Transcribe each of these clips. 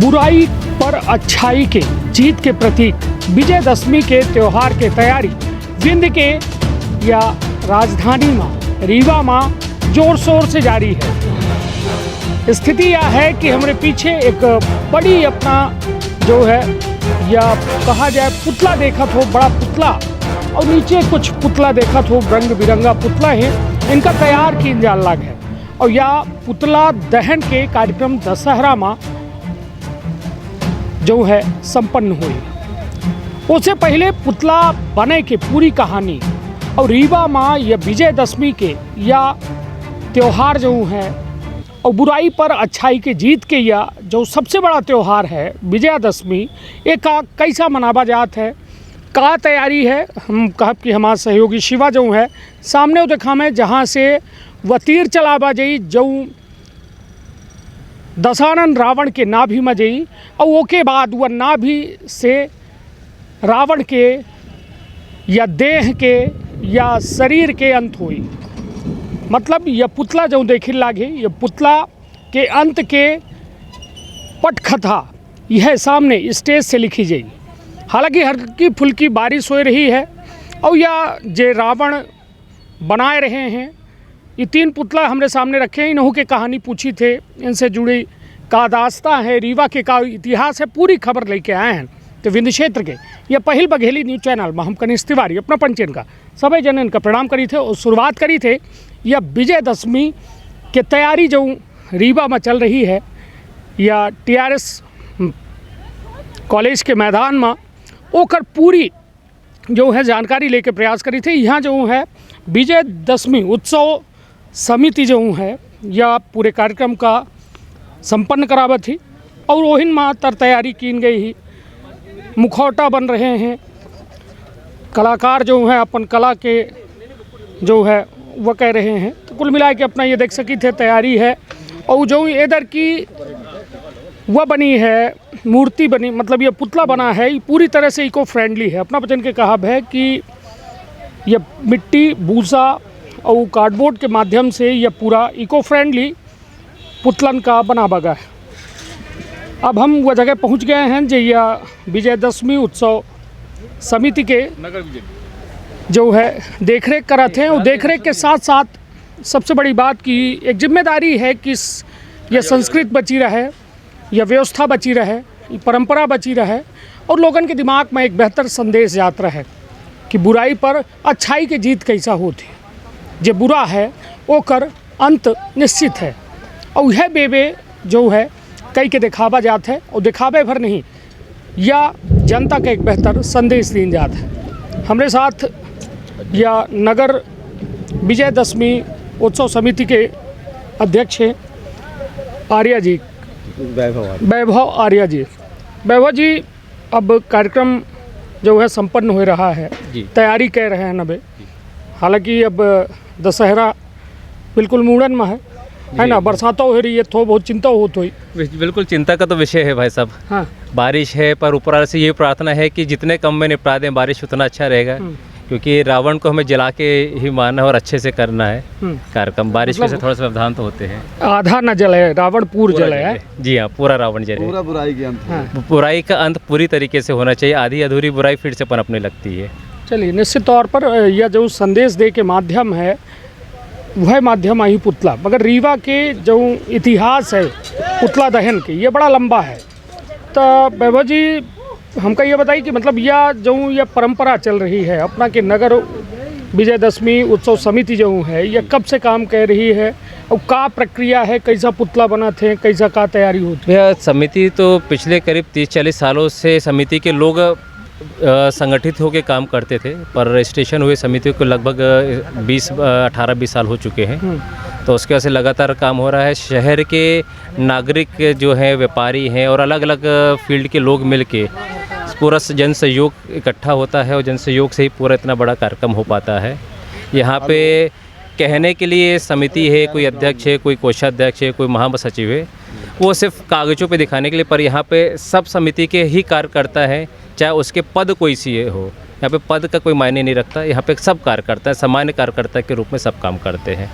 बुराई पर अच्छाई के जीत के प्रतीक विजयदशमी के त्यौहार के तैयारी विंध्य के या राजधानी में रीवा में जोर शोर से जारी है। स्थिति यह है कि हमारे पीछे एक बड़ी अपना जो है या कहा जाए पुतला देखा हो, बड़ा पुतला, और नीचे कुछ पुतला देखा हो, रंग बिरंगा पुतला है, इनका तैयार की जान लग है। और यह पुतला दहन के कार्यक्रम दशहरा में जो है संपन्न हुई। उससे पहले पुतला बने की पूरी कहानी और रीवा में यह विजयदशमी के या त्यौहार जो है और बुराई पर अच्छाई के जीत के या जो सबसे बड़ा त्यौहार है विजयदशमी, ये का कैसा मनावा जात है, का तैयारी है। हम कहब कि हमारे सहयोगी शिवा जो है सामने देखा में जहाँ से वह तीर चलावा जाई जो दशानन रावण के नाभि में जाई और ओके बाद वह नाभि से रावण के या देह के या शरीर के अंत हुई। मतलब यह पुतला जो देखे लागे, यह पुतला के अंत के पटकथा यह सामने स्टेज से लिखी जाई। हालांकि हल्की फुल्की बारिश हो रही है और यह जे रावण बनाए रहे हैं, ये तीन पुतला हमारे सामने रखे हैं। इन्हों के कहानी पूछी थे, इनसे जुड़ी का दास्ता है, रीवा के का इतिहास है, पूरी खबर लेके आए हैं। तो विंध्य क्षेत्र के यह पहल बघेली न्यूज़ चैनल में हम कनिष्ठ तिवारी अपना पंचन का सभी जन इनका प्रणाम करी थे और शुरुआत करी थे। यह विजयदशमी के तैयारी जो रीवा में चल रही है या TRS कॉलेज के मैदान में ओकर पूरी जो है जानकारी लेके प्रयास करी थे। यहाँ जो है विजयदशमी उत्सव समिति जो है या पूरे कार्यक्रम का संपन्न करावत थी और वही मातर तैयारी की गई ही। मुखौटा बन रहे हैं, कलाकार जो हैं अपन कला के जो है वह कह रहे हैं। तो कुल मिला के अपना ये देख सकी थे तैयारी है। और जो इधर की वह बनी है मूर्ति बनी, मतलब ये पुतला बना है, ये पूरी तरह से इको फ्रेंडली है। अपना वचन के कहा है कि यह मिट्टी भूसा और कार्डबोर्ड के माध्यम से यह पूरा इको फ्रेंडली पुतलन का बना बगा है। अब हम वह जगह पहुंच गए हैं जो यह विजयदशमी उत्सव समिति के जो है देखरेख करते हैं। और देखरेख के साथ साथ सबसे बड़ी बात की एक जिम्मेदारी है कि यह संस्कृत बची रहे, यह व्यवस्था बची रहे, ये परंपरा बची रहे और लोगों के दिमाग में एक बेहतर संदेश जाता रहे कि बुराई पर अच्छाई की जीत कैसा होती है। जो बुरा है वो कर अंत निश्चित है और यह बेबे जो है कई के दिखावा जात है और दिखावे भर नहीं, या जनता का एक बेहतर संदेश दी जाता है। हमारे साथ या नगर विजयदशमी उत्सव समिति के अध्यक्ष हैं आर्या जी, वैभव आर्या जी। वैभव जी, अब कार्यक्रम जो है संपन्न हो रहा है, तैयारी कर रहे हैं नबे। हालांकि अब दशहरा बिल्कुल मूड़न में है ना, बरसातों हो रही है तो बहुत चिंता होती हुई। बिल्कुल चिंता का तो विषय है भाई साहब। हाँ, बारिश है पर ऊपर से ये प्रार्थना है कि जितने कम में निपटा दें बारिश उतना अच्छा रहेगा, क्योंकि रावण को हमें जला के ही मारना और अच्छे से करना है कार्यक्रम। बारिश में से थोड़ा सा व्यवधान तो होते हैं। आधा न जले रावण पूरा जले है। जी हाँ, पूरा रावण जले, पूरा बुराई के अंत। हाँ। बुराई का अंत पूरी तरीके से होना चाहिए, आधी अधूरी बुराई फिर से पनपने लगती है। चलिए, निश्चित तौर पर यह जो संदेश दे के माध्यम है वह माध्यम आई पुतला, मगर रीवा के जो इतिहास है पुतला दहन के ये बड़ा लंबा है। तो वैभव जी हमका ये बताइए कि मतलब यह जो यह परंपरा चल रही है अपना के नगर विजयदशमी उत्सव समिति जो है यह कब से काम कर रही है और का प्रक्रिया है, कैसा पुतला बना थे, कैसा का तैयारी होती है? यह समिति तो पिछले करीब 30-40 सालों से समिति के लोग संगठित होकर काम करते थे, पर रजिस्ट्रेशन हुए समिति को लगभग 18-20 साल हो चुके हैं। तो उसके वजह से लगातार काम हो रहा है। शहर के नागरिक जो हैं, व्यापारी हैं और अलग अलग फील्ड के लोग मिलके पूरा जन सहयोग इकट्ठा होता है और जन सहयोग से ही पूरा इतना बड़ा कार्यक्रम हो पाता है। यहाँ पे कहने के लिए समिति है, कोई अध्यक्ष है, कोई कोषाध्यक्ष है, कोई महासचिव है, वो सिर्फ कागज़ों पे दिखाने के लिए, पर यहाँ पे सब समिति के ही कार्य करता है, चाहे उसके पद कोई सी हो। यहाँ पे पद का कोई मायने नहीं रखता, यहाँ पे सब कार्य करता है, सामान्य कार्यकर्ता के रूप में सब काम करते हैं।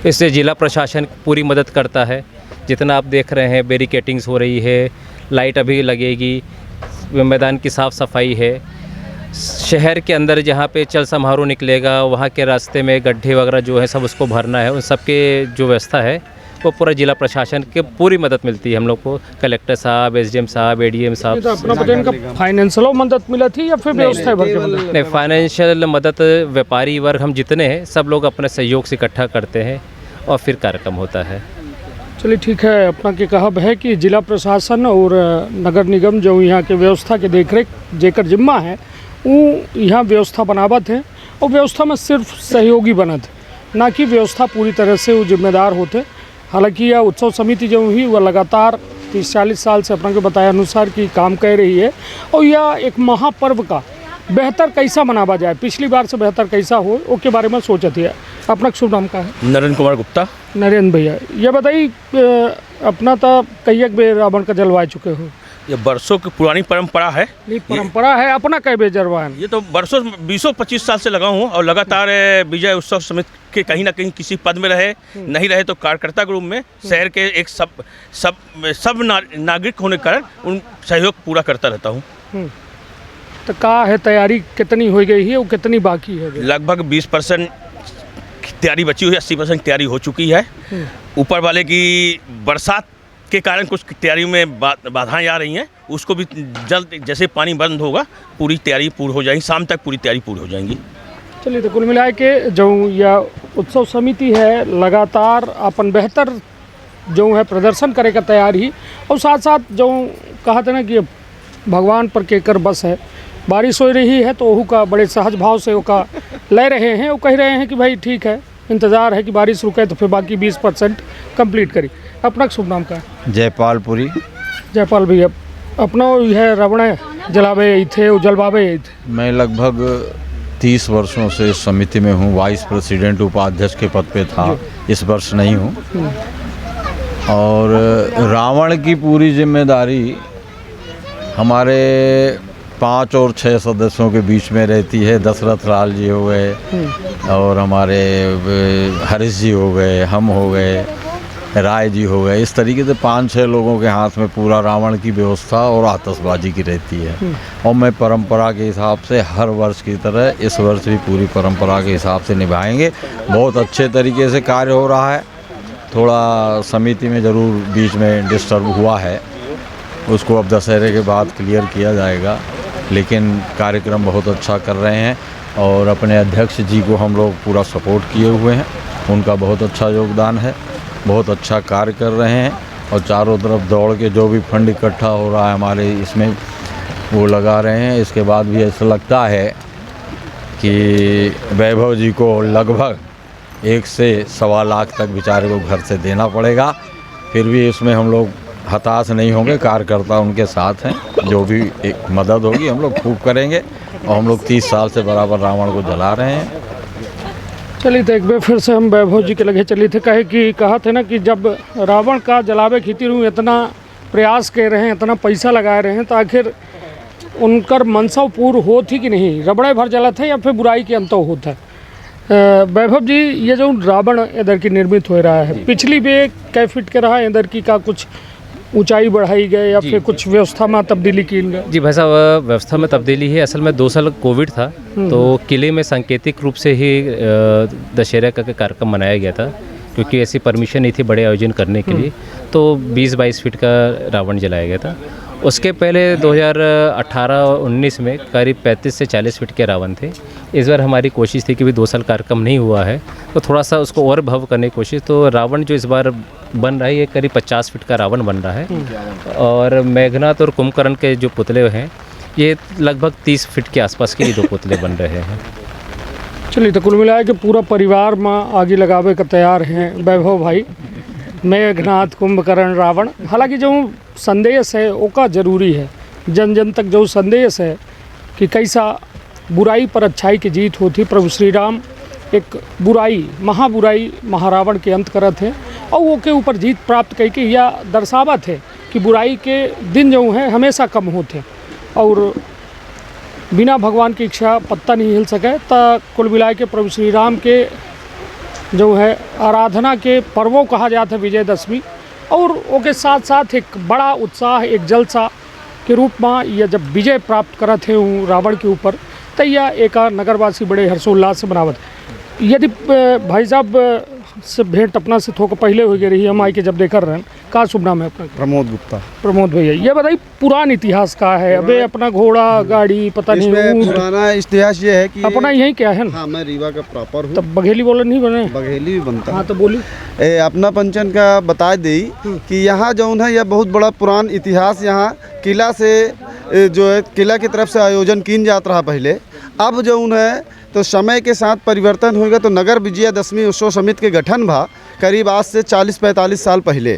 इससे जिला प्रशासन पूरी मदद करता है। जितना आप देख रहे हैं बैरिकेटिंग्स हो रही है, लाइट अभी लगेगी, मैदान की साफ़ सफाई है। शहर के अंदर जहाँ पे चल समारोह निकलेगा वहाँ के रास्ते में गड्ढे वगैरह जो है सब उसको भरना है, उन सब के जो व्यवस्था है वो पूरा जिला प्रशासन के पूरी मदद मिलती है हम लोग को। कलेक्टर साहब, एसडीएम साहब, एडीएम साहब। तो अपना बताइए, इनका फाइनेंशियल मदद मिला थी या फिर व्यवस्था वर्ग की मदद? नहीं, फाइनेंशियल मदद व्यापारी वर्ग हम जितने हैं सब लोग अपने सहयोग से इकट्ठा करते हैं और फिर कार्यक्रम होता है। चलिए ठीक है। अपना के कहब है कि जिला प्रशासन और नगर निगम जो यहाँ के व्यवस्था के देखरेख जेकर जिम्मा है वो यहाँ व्यवस्था बनावत है, और व्यवस्था में सिर्फ सहयोगी बनत है, ना कि व्यवस्था पूरी तरह से वो जिम्मेदार होते। हालांकि यह उत्सव समिति जो हुई वह लगातार 30-40 साल से अपना के बताया अनुसार की काम कर रही है, और यह एक महापर्व का बेहतर कैसा मनावा जाए, पिछली बार से बेहतर कैसा हो उसके बारे में सोचती है। अपना शुभ नाम का है? नरेंद्र कुमार गुप्ता। नरेंद्र भैया, ये बताइए अपना तो कई बेर रावण का जलवा चुके हो? ये बरसों की पुरानी परंपरा है। ये परंपरा है, अपना कई बेर जलवान? ये तो बरसों 20-25 साल से लगा हूँ और लगातार विजय उत्सव समिति के कहीं ना कहीं किसी पद में रहे, नहीं रहे तो कार्यकर्ता के रूप में शहर के एक सब नागरिक होने के कारण उन सहयोग पूरा करता रहता हूँ। तो का है तैयारी कितनी हो गई है और कितनी बाकी है? लगभग 20% तैयारी बची हुई है, 80% तैयारी हो चुकी है। ऊपर वाले की बरसात के कारण कुछ तैयारी में बाधाएं आ रही हैं, उसको भी जल्द जैसे पानी बंद होगा पूरी तैयारी पूरी हो जाएगी, शाम तक पूरी तैयारी पूरी हो जाएंगी। चलिए, तो कुल मिला के जो यह उत्सव समिति है लगातार अपन बेहतर जो है प्रदर्शन करे का तैयार ही, और साथ साथ जो कहा था ना कि भगवान पर केकर बस है, बारिश हो रही है तो वह का बड़े सहज भाव से वो ले रहे हैं, वो कह रहे हैं कि भाई ठीक है, इंतज़ार है कि बारिश रुके तो फिर बाकी 20% कंप्लीट करी। अपना शुभ नाम का है? जयपालपुरी। जयपाल भैया, अपना यह रावण जलावे थे जलवावे थे? मैं लगभग 30 वर्षों से इस समिति में हूँ, वाइस प्रेसिडेंट उपाध्यक्ष के पद पे था, इस वर्ष नहीं हूँ। और रावण की पूरी जिम्मेदारी हमारे 5 और 6 सदस्यों के बीच में रहती है। दशरथ लाल जी हो गए और हमारे हरीश जी हो गए, हम हो गए, राय जी हो गए, इस तरीके से 5-6 लोगों के हाथ में पूरा रावण की व्यवस्था और आतिशबाजी की रहती है। और मैं परंपरा के हिसाब से हर वर्ष की तरह इस वर्ष भी पूरी परंपरा के हिसाब से निभाएंगे। बहुत अच्छे तरीके से कार्य हो रहा है। थोड़ा समिति में ज़रूर बीच में डिस्टर्ब हुआ है, उसको अब दशहरे के बाद क्लियर किया जाएगा, लेकिन कार्यक्रम बहुत अच्छा कर रहे हैं। और अपने अध्यक्ष जी को हम लोग पूरा सपोर्ट किए हुए हैं, उनका बहुत अच्छा योगदान है, बहुत अच्छा कार्य कर रहे हैं। और चारों तरफ दौड़ के जो भी फंड इकट्ठा हो रहा है हमारे इसमें वो लगा रहे हैं। इसके बाद भी ऐसा लगता है कि वैभव जी को लगभग 1 से सवा लाख तक बेचारे को घर से देना पड़ेगा, फिर भी इसमें हम लोग हताश नहीं होंगे, कार्यकर्ता उनके साथ हैं, जो भी एक मदद होगी हम लोग खूब करेंगे। और हम लोग 30 साल से बराबर रावण को जला रहे हैं। चलिए, तो एक बार फिर से हम वैभव जी के लगे चली थे, कहा थे ना कि जब रावण का जलावे खींची हूँ इतना प्रयास कर रहे हैं, इतना पैसा लगा रहे हैं, तो आखिर उनकर मनसा पूर्ण हो थी कि नहीं? रबड़े भर जला था या फिर बुराई के अंत होता है? वैभव जी, ये जो रावण इधर की निर्मित हो रहा है, पिछली बे कै फीट के रहा है, इधर की का कुछ ऊंचाई बढ़ाई गई या फिर कुछ व्यवस्था में तब्दीली की गई? जी भाई साहब, व्यवस्था में तब्दीली है। असल में 2 साल कोविड था तो किले में सांकेतिक रूप से ही दशहरा का कार्यक्रम मनाया गया था, क्योंकि ऐसी परमिशन नहीं थी बड़े आयोजन करने के लिए, तो 20-22 फीट का रावण जलाया गया था। उसके पहले 2018-19 में करीब 35 से 40 फीट के रावण थे। इस बार हमारी कोशिश थी कि भी 2 साल कार्यक्रम नहीं हुआ है तो थोड़ा सा उसको और भव्य करने की कोशिश, तो रावण जो इस बार बन रहा है ये करीब 50 फीट का रावण बन रहा है। और मेघनाथ और कुंभकर्ण के जो पुतले हैं ये लगभग 30 फीट के आसपास के 2 पुतले बन रहे हैं। चलिए, तो कुल मिलाए कि पूरा परिवार में आगे लगावे का तैयार हैं वैभव भाई, मेघनाथ, कुंभकर्ण, रावण। हालांकि जो संदेश है ओका जरूरी है, जन जन तक जो संदेश है कि कैसा बुराई पर अच्छाई की जीत होती। प्रभु श्री राम एक बुराई, महाबुराई, महारावण के अंत करत है और वो के ऊपर जीत प्राप्त करके यह दर्शावत है कि बुराई के दिन जो हैं हमेशा कम होते और बिना भगवान की इच्छा पत्ता नहीं हिल सके। तो कुल मिला के प्रभु श्री राम के जो है आराधना के पर्वों कहा जाता है विजयदशमी, और उसके साथ साथ एक बड़ा उत्साह, एक जलसा के रूप में यह जब विजय प्राप्त करत है रावण के ऊपर, तो यह एक नगरवासी बड़े हर्षोल्लास से मनावत। यदि भाई साहब से भेंट अपना से थोड़ा पहले हो गई रही, हम आई के जब देखकर रहन, का शुभ नाम है अपना? प्रमोद गुप्ता। प्रमोद भैया, ये बताइए पुरान इतिहास का है, अबे अपना घोड़ा गाड़ी पता नहीं इसमें ऊँट, पुराना इतिहास ये है कि अपना यही क्या है ना? हाँ, मैं रीवा का प्रॉपर हूँ। तब बघेली बोलन नहीं बने? बघेली भी बनता हाँ तो बोली। अपना पंचन का बता दी कि यहाँ जो है यह बहुत बड़ा पुरान इतिहास, यहाँ किला से जो है किला की तरफ से आयोजन किन जाता रहा पहले। अब जो है तो समय के साथ परिवर्तन होगा, तो नगर विजयादशमी उत्सव समिति के गठन भा करीब आज से 40-45 साल पहले।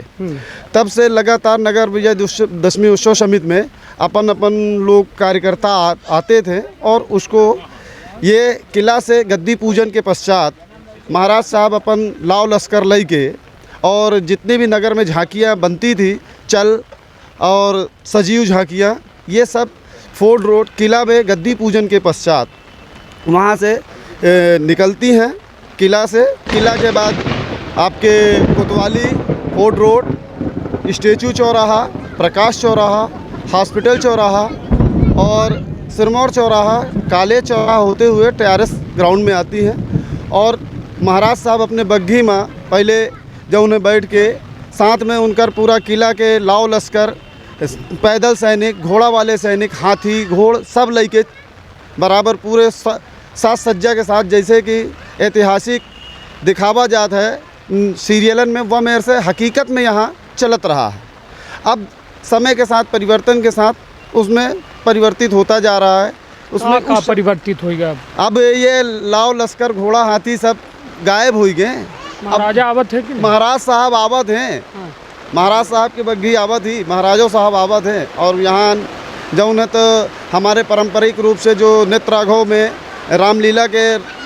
तब से लगातार नगर विजयादशमी उत्सव समिति में अपन लोग कार्यकर्ता आते थे, और उसको ये किला से गद्दी पूजन के पश्चात महाराज साहब अपन लाव लश्कर लई के, और जितनी भी नगर में झांकियाँ बनती थी, चल और सजीव झांकियाँ, ये सब फोर्ट रोड किला में गद्दी पूजन के पश्चात वहाँ से निकलती हैं। किला से, किला के बाद आपके कोतवाली, फोर्ट रोड, स्टेचू चौराहा, प्रकाश चौराहा, हॉस्पिटल चौराहा और सिरमौर चौराहा, काले चौराहा होते हुए टीआरएस ग्राउंड में आती हैं। और महाराज साहब अपने बग्घी में पहले जब उन्हें बैठ के साथ में उनका पूरा किला के लाव लश्कर, पैदल सैनिक, घोड़ा वाले सैनिक, हाथी घोड़ सब लेके बराबर पूरे साज सज्जा के साथ, जैसे कि ऐतिहासिक दिखावा जाता है सीरियलन में, वह मेरे से हकीकत में यहाँ चलत रहा है। अब समय के साथ, परिवर्तन के साथ उसमें परिवर्तित होता जा रहा है। उसमें का परिवर्तित हो गया? अब ये लाव लश्कर, घोड़ा, हाथी सब गायब हो गए। महाराजा आवत है कि नहीं? महाराज साहब आवत हैं, महाराज साहब की बग्घी आवत ही, महाराजों साहब आवत हैं। और यहाँ जो न तो हमारे पारंपरिक रूप से जो नित्य राघव में रामलीला के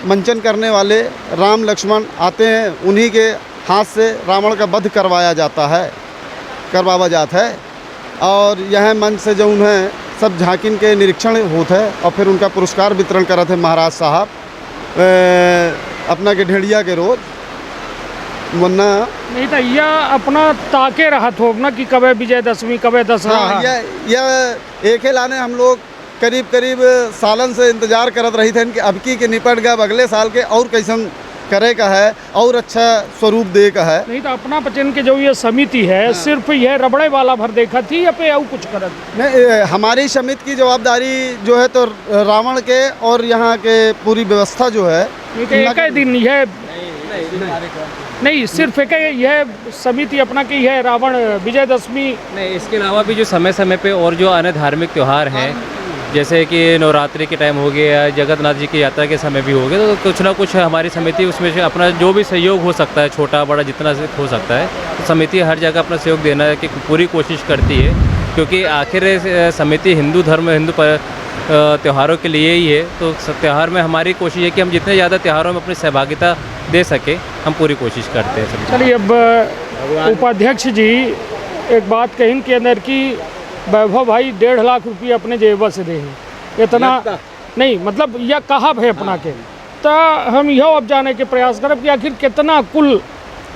मंचन करने वाले राम लक्ष्मण आते हैं, उन्हीं के हाथ से रावण का वध करवाया जाता है। और यह मंच से जो उन्हें सब झांकिन के निरीक्षण होता है, और फिर उनका पुरस्कार वितरण करते हैं महाराज साहब अपना के ढेड़िया के रोज। वरना नहीं तो यह अपना ताके रहा हो ना कि कब विजयदशमी, कब दशहरा। हाँ, यह एक ही लाने हम लोग करीब सालन से इंतजार करत रही थे कि अबकी के निपट गया, अगले साल के और कैसन करे का है, और अच्छा स्वरूप दे का है। नहीं तो अपना पचन के जो ये समिति है, सिर्फ यह रबड़े वाला भर देखा थी या पे और कुछ करत? नहीं, हमारी समिति की जवाबदारी जो है तो रावण के और यहाँ के पूरी व्यवस्था जो है, एक ही दिन यह नहीं, सिर्फ एक यह समिति अपना की है रावण विजयदशमी नहीं, इसके अलावा भी जो समय समय पे और जो अन्य धार्मिक त्यौहार हैं, जैसे कि नवरात्रि के टाइम हो गया, जगन्नाथ जी की यात्रा के समय भी हो गया, तो कुछ ना कुछ हमारी समिति उसमें से अपना जो भी सहयोग हो सकता है, छोटा बड़ा जितना से हो सकता है, तो समिति हर जगह अपना सहयोग देना की पूरी कोशिश करती है। क्योंकि आखिर समिति हिंदू धर्म, हिंदू त्योहारों के लिए ही है, तो त्यौहार में हमारी कोशिश है कि हम जितने ज़्यादा त्योहारों में अपनी सहभागिता दे सके, हम पूरी कोशिश करते हैं। चलिए, अब उपाध्यक्ष जी एक बात कहीं के अंदर की वैभव भाई 1.5 लाख रुपये अपने जेब से दे, इतना नहीं, मतलब यह कहा है अपना के, तो हम यह अब जाने के प्रयास करब कि आखिर कितना कुल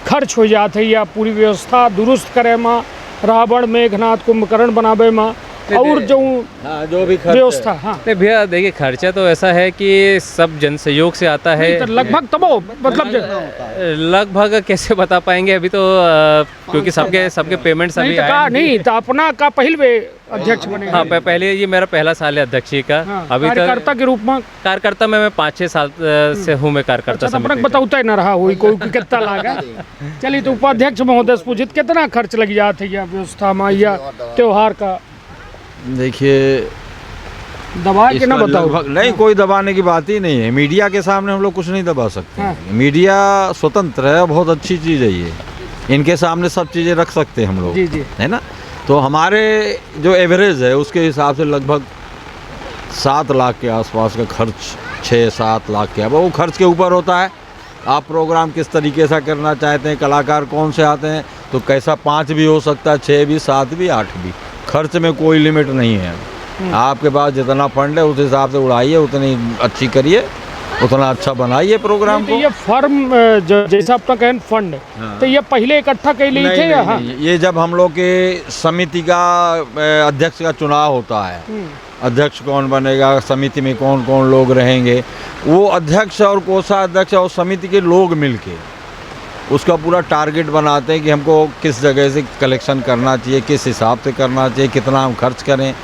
खर्च हो जाते या पूरी व्यवस्था दुरुस्त करे में, रावण मेघनाथ कुंभकर्ण बनावे में, और जो भी व्यवस्था। हाँ नहीं भैया, देखिए खर्चा तो ऐसा है कि सब जन सहयोग से आता है। तो लगभग तबो मतलब लगभग कैसे बता पाएंगे अभी तो, क्योंकि सबके पेमेंट सभी नहीं, तो नहीं तो अपना का पहले अध्यक्ष बने? हाँ, पहले ये मेरा पहला साल है अध्यक्षी का। हाँ, अभी कार्यकर्ता के रूप में? कार्यकर्ता में मैं 5-6 साल से हूँ मैं कार्यकर्ता। अच्छा, तो बताता ही ना रहा हुई कोई कितना लागा। चलिए, तो उपाध्यक्ष महोदय पूछित कितना खर्च लग जाता है व्यवस्था में या त्योहार का? देखिए, दबा के ना बताओ। नहीं, कोई दबाने की बात ही नहीं है। मीडिया के सामने हम लोग कुछ नहीं दबा सकते। हाँ। मीडिया स्वतंत्र है, बहुत अच्छी चीज़ है ये, इनके सामने सब चीज़ें रख सकते हैं हम लोग, जी जी, है ना। तो हमारे जो एवरेज है उसके हिसाब से लगभग 7 लाख के आसपास का खर्च, 6-7 लाख के। अब वो खर्च के ऊपर होता है, आप प्रोग्राम किस तरीके से करना चाहते हैं, कलाकार कौन से आते हैं, तो कैसा 5 भी हो सकता है, 6 भी, 7 भी, 8 भी। खर्च में कोई लिमिट नहीं है। आपके पास जितना फंड है उस हिसाब से उड़ाइए, उतनी अच्छी करिए, उतना अच्छा बनाइए प्रोग्राम तो को। ये फर्म जैसा आपका कहन फंड तो ये पहले इकट्ठा कर ली थे या हाँ? ये जब हम लोग के समिति का अध्यक्ष का चुनाव होता है, अध्यक्ष कौन बनेगा, समिति में कौन कौन लोग रहेंगे, वो अध्यक्ष और कोषाध्यक्ष और समिति के लोग मिलके उसका पूरा टारगेट बनाते हैं कि हमको किस जगह से कलेक्शन करना चाहिए, किस हिसाब से करना चाहिए, कितना हम खर्च करें,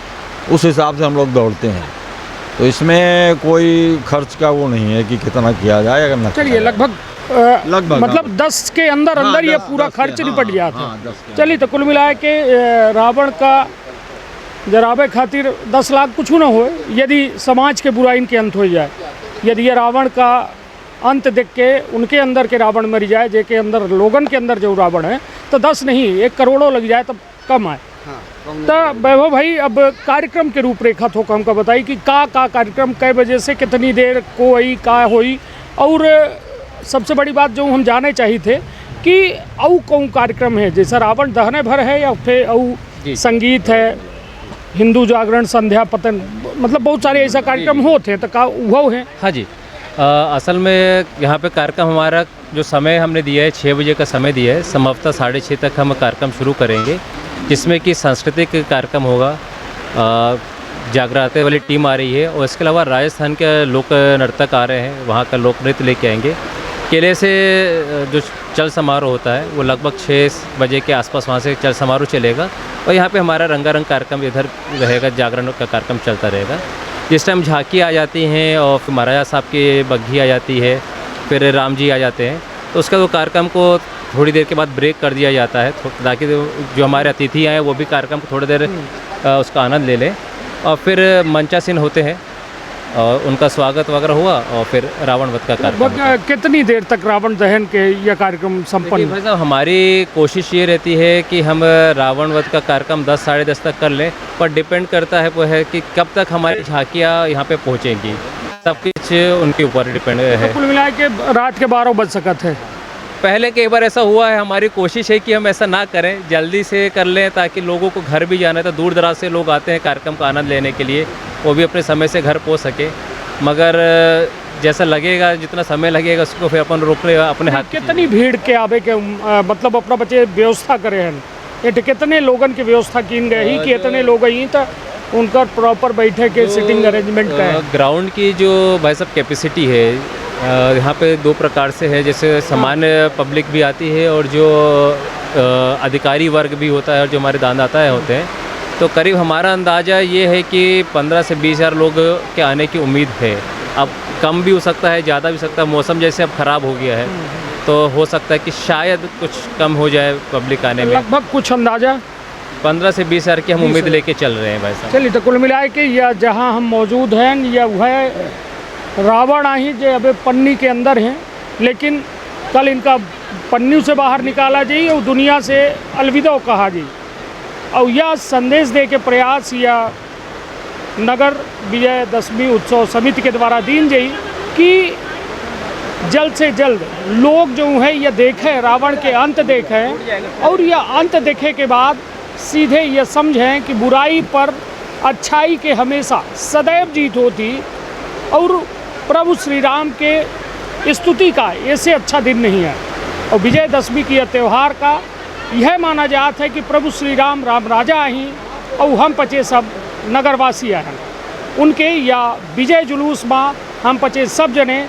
उस हिसाब से हम लोग दौड़ते हैं। तो इसमें कोई खर्च का वो नहीं है कि कितना किया जाए अगर न चलिए लगभग मतलब 10 के अंदर अंदर ये पूरा खर्च निपट गया था। चलिए तो कुल मिलाए के रावण का जराबे खातिर 10 लाख कुछ ना हो, यदि समाज के बुराई के अंत हो जाए, यदि ये रावण का अंत देख के उनके अंदर के रावण मर जाए, जेके अंदर लोगन के अंदर जो रावण है, तो 10 नहीं 1 करोड़ों लग जाए तब कम आए। तो वैभव भाई अब कार्यक्रम के रूपरेखा थोक हमको बताई कि का कार्यक्रम कै बजे से कितनी देर को आई का होई, और सबसे बड़ी बात जो हम जाने चाहिए थे कि औ कौन कार्यक्रम है, जैसा रावण दहने भर है या फिर औ संगीत है, हिंदू जागरण, संध्या पतन, मतलब बहुत सारे ऐसा कार्यक्रम होते हैं, तो का वो है? हाँ जी, असल में यहाँ पे कार्यक्रम हमारा जो समय हमने दिया है 6 बजे का समय दिया है, संभवतः 6:30 तक हम कार्यक्रम शुरू करेंगे, जिसमें कि सांस्कृतिक कार्यक्रम होगा, जागराते वाली टीम आ रही है, और इसके अलावा राजस्थान के लोक नर्तक आ रहे हैं, वहाँ का लोक नृत्य लेके आएंगे। किले से जो चल समारोह होता है वो लगभग 6 बजे के आसपास वहाँ से चल समारोह चलेगा, और यहाँ पे हमारा रंगारंग कार्यक्रम इधर रहेगा, जागरण का कार्यक्रम चलता रहेगा। जिस टाइम झांकी आ जाती हैं और फिर महाराजा साहब की बग्घी आ जाती है, फिर राम जी आ जाते हैं, तो उसका वो कार्यक्रम को थोड़ी देर के बाद ब्रेक कर दिया जाता है, ताकि जो हमारे अतिथि आए वो भी कार्यक्रम को थोड़ी देर उसका आनंद ले लें, और फिर मंचासीन होते हैं और उनका स्वागत वगैरह हुआ, और फिर रावण वध का कार्यक्रम। कितनी देर तक रावण दहन के यह कार्यक्रम संपन्न? भाई साहब हमारी कोशिश ये रहती है कि हम रावण वध का कार्यक्रम 10 साढ़े 10 तक कर लें, पर डिपेंड करता है वो है कि कब तक हमारी झांकियाँ यहाँ पे पहुँचेंगी, सब कुछ उनके ऊपर डिपेंड है। तो कुल मिला के रात के 12 बज सकते हैं। पहले कई बार ऐसा हुआ है, हमारी कोशिश है कि हम ऐसा ना करें, जल्दी से कर लें, ताकि लोगों को घर भी जाना है, तो दूर दराज से लोग आते हैं कार्यक्रम का आनंद लेने के लिए, वो भी अपने समय से घर पहुंच सके। मगर जैसा लगेगा, जितना समय लगेगा उसको फिर अपन रोक ले अपने हाथ। कितनी भीड़ के आवे के मतलब अपना बच्चे व्यवस्था करे हैं, ये कितने लोगन की व्यवस्था की गई कि इतने लोग आई तो उनका प्रॉपर बैठे के सिटिंग अरेंजमेंट का है? ग्राउंड की जो भाई साहब कैपेसिटी है यहाँ पे 2 प्रकार से है, जैसे सामान्य पब्लिक भी आती है और जो अधिकारी वर्ग भी होता है और जो हमारे दानदाता होते हैं, तो करीब हमारा अंदाज़ा ये है कि 15 से 20 हज़ार लोग के आने की उम्मीद है। अब कम भी हो सकता है, ज़्यादा भी सकता है, मौसम जैसे अब ख़राब हो गया है तो हो सकता है कि शायद कुछ कम हो जाए पब्लिक आने में। लगभग कुछ अंदाज़ा 15 से 20 हज़ार की हम उम्मीद लेके चल रहे हैं भाई साहब। चलिए तो कुल मिलाए कि यह जहाँ हम मौजूद हैं यह वह रावण ही जो अभी पन्नी के अंदर हैं, लेकिन कल इनका पन्नी से बाहर निकाला जाए और दुनिया से अलविदा कहा जाए, और यह संदेश दे के प्रयास या नगर विजयदशमी उत्सव समिति के द्वारा दीन जाई कि जल्द से जल्द लोग जो है यह देखें, रावण के अंत देखें, और यह अंत देखे के बाद सीधे यह समझें कि बुराई पर अच्छाई के हमेशा सदैव जीत होती, और प्रभु श्री राम के स्तुति का ऐसे अच्छा दिन नहीं है। और विजयदशमी की यह त्यौहार का यह माना जाता है कि प्रभु श्री राम राम राजा ही और हम पचे सब नगरवासी हैं, उनके या विजय जुलूस में हम पचे सब जने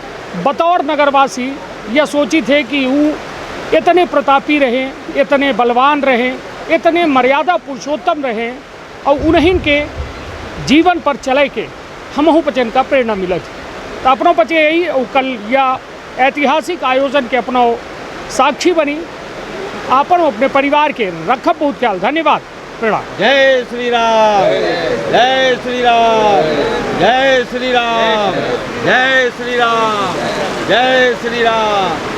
बतौर नगरवासी यह सोची थे कि वो इतने प्रतापी रहें, इतने बलवान रहें, इतने मर्यादा पुरुषोत्तम रहें, और उन्हीं के जीवन पर चले के हमहू पचन का प्रेरणा मिलत। तो अपनों पचे यही कल या ऐतिहासिक आयोजन के अपनों साक्षी बनी, आपन अपने परिवार के रखब बहुत ख्याल। धन्यवाद, प्रणाम। जय श्री राम, जय श्री राम, जय श्री राम, जय श्री राम, जय श्री राम।